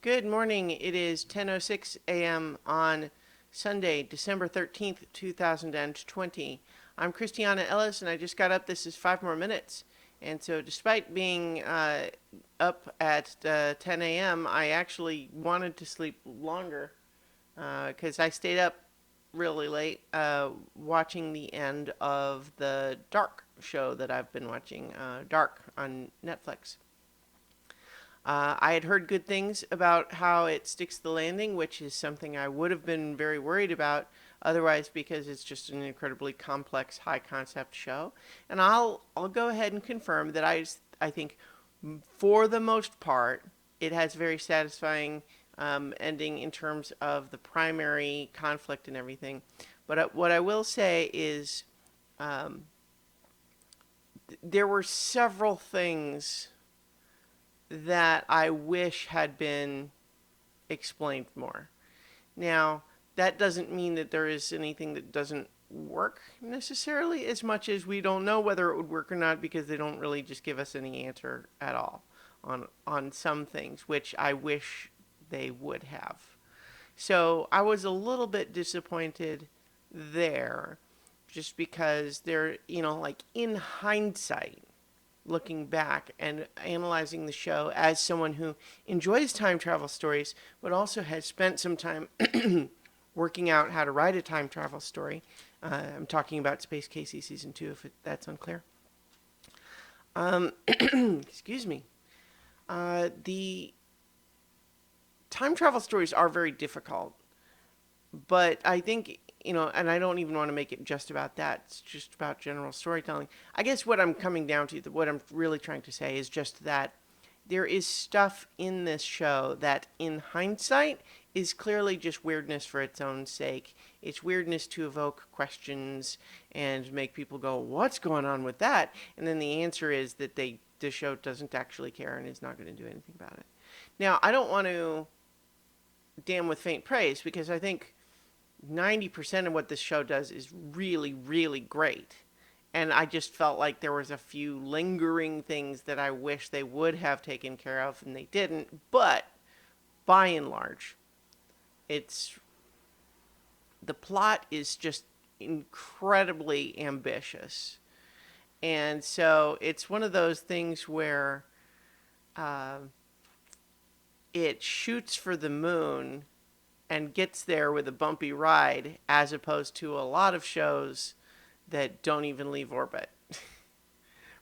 Good morning. It is 10:06 a.m. on Sunday, December 13th, 2020. I'm Christiana Ellis and I just got up. This is 5 more minutes. And so despite being up at 10 a.m., I actually wanted to sleep longer because I stayed up really late watching the end of the Dark show that I've been watching, Dark on Netflix. I had heard good things about how it sticks the landing, which is something I would have been very worried about otherwise because it's just an incredibly complex, high concept show. And I'll go ahead and confirm that I think for the most part it has a very satisfying ending in terms of the primary conflict and everything. But what I will say is um, there were several things that I wish had been explained more. Now, that doesn't mean that there is anything that doesn't work necessarily, as much as we don't know whether it would work or not because they don't really just give us any answer at all on some things, which I wish they would have. So I was a little bit disappointed there, just because they're, like in hindsight, looking back and analyzing the show as someone who enjoys time travel stories, but also has spent some time working out how to write a time travel story. I'm talking about Space Casey season 2, if that's unclear. Excuse me. The time travel stories are very difficult, but I think, and I don't even want to make it just about that. It's just about general storytelling. I guess what I'm coming down to, what I'm really trying to say is just that there is stuff in this show that, in hindsight, is clearly just weirdness for its own sake. It's weirdness to evoke questions and make people go, "What's going on with that?" And then the answer is that the show doesn't actually care and is not going to do anything about it. Now, I don't want to damn with faint praise because I think 90% of what this show does is really, really great. And I just felt like there was a few lingering things that I wish they would have taken care of and they didn't. But by and large, it's the plot is just incredibly ambitious. And so it's one of those things where uh, it shoots for the moon and gets there with a bumpy ride, as opposed to a lot of shows that don't even leave orbit,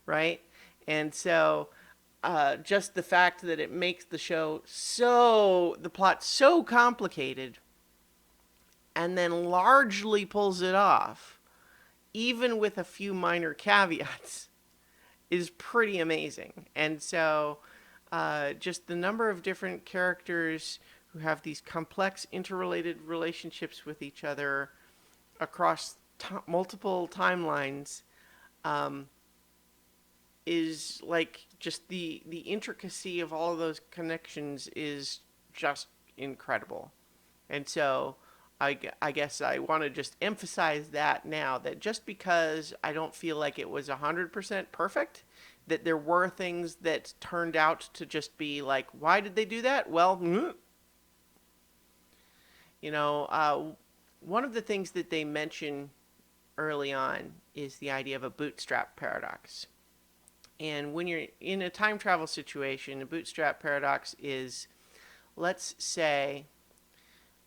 right? And so just the fact that it makes the plot so complicated and then largely pulls it off, even with a few minor caveats, is pretty amazing. And so just the number of different characters who have these complex interrelated relationships with each other across multiple timelines um, is like just the intricacy of all of those connections is just incredible. And so I guess I want to just emphasize that now, that just because I don't feel like it was 100% perfect, that there were things that turned out to just be like, why did they do that? Well, you know, one of the things that they mention early on is the idea of a bootstrap paradox. And when you're in a time travel situation, a bootstrap paradox is, let's say,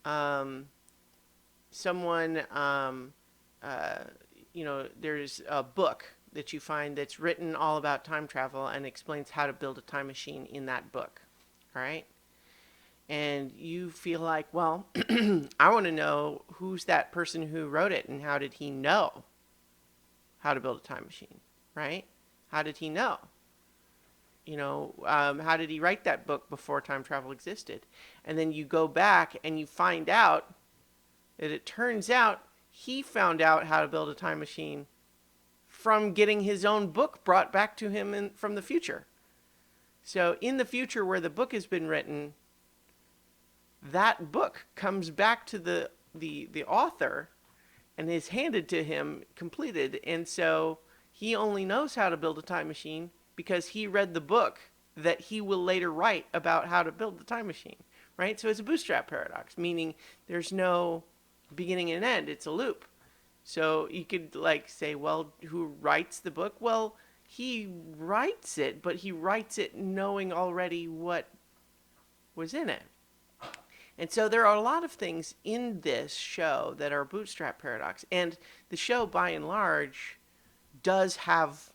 um, someone, there's a book that you find that's written all about time travel and explains how to build a time machine in that book. All right. And you feel like, well, I want to know who's that person who wrote it and how did he know how to build a time machine, right? How did he know? How did he write that book before time travel existed? And then you go back and you find out that it turns out he found out how to build a time machine from getting his own book brought back to him from the future. So in the future where the book has been written, that book comes back to the author and is handed to him completed. And so he only knows how to build a time machine because he read the book that he will later write about how to build the time machine, right? So it's a bootstrap paradox, meaning there's no beginning and end. It's a loop. So you could like say, well, who writes the book? Well, he writes it, but he writes it knowing already what was in it. And so there are a lot of things in this show that are bootstrap paradox. And the show, by and large, does have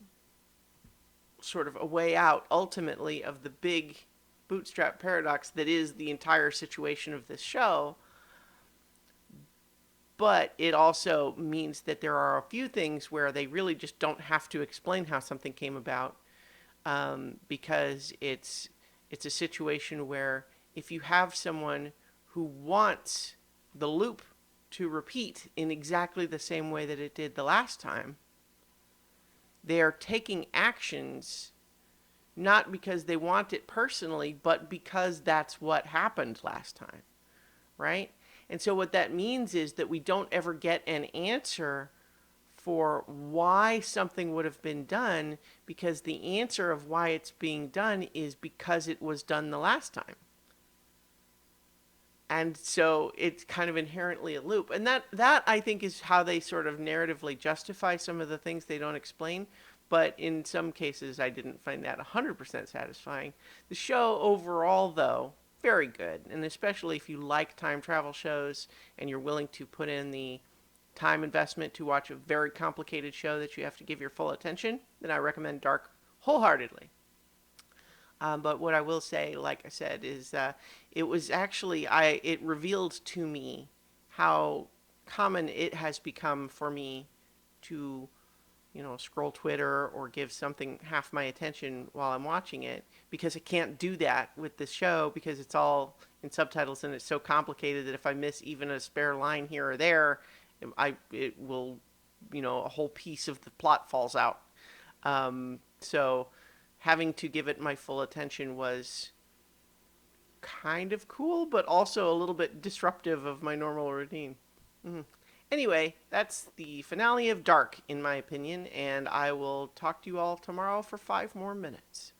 sort of a way out ultimately of the big bootstrap paradox that is the entire situation of this show. But it also means that there are a few things where they really just don't have to explain how something came about, because it's a situation where if you have someone who wants the loop to repeat in exactly the same way that it did the last time, they are taking actions not because they want it personally, but because that's what happened last time, right? And so what that means is that we don't ever get an answer for why something would have been done, because the answer of why it's being done is because it was done the last time. And so it's kind of inherently a loop. And that I think is how they sort of narratively justify some of the things they don't explain. But in some cases, I didn't find that 100% satisfying. The show overall, though, very good. And especially if you like time travel shows and you're willing to put in the time investment to watch a very complicated show that you have to give your full attention, then I recommend Dark wholeheartedly. But what I will say, like I said, is it was actually it revealed to me how common it has become for me to, scroll Twitter or give something half my attention while I'm watching it, because I can't do that with this show because it's all in subtitles and it's so complicated that if I miss even a spare line here or there, it will, a whole piece of the plot falls out. So having to give it my full attention was kind of cool, but also a little bit disruptive of my normal routine. Mm-hmm. Anyway, that's the finale of Dark, in my opinion, and I will talk to you all tomorrow for 5 more minutes.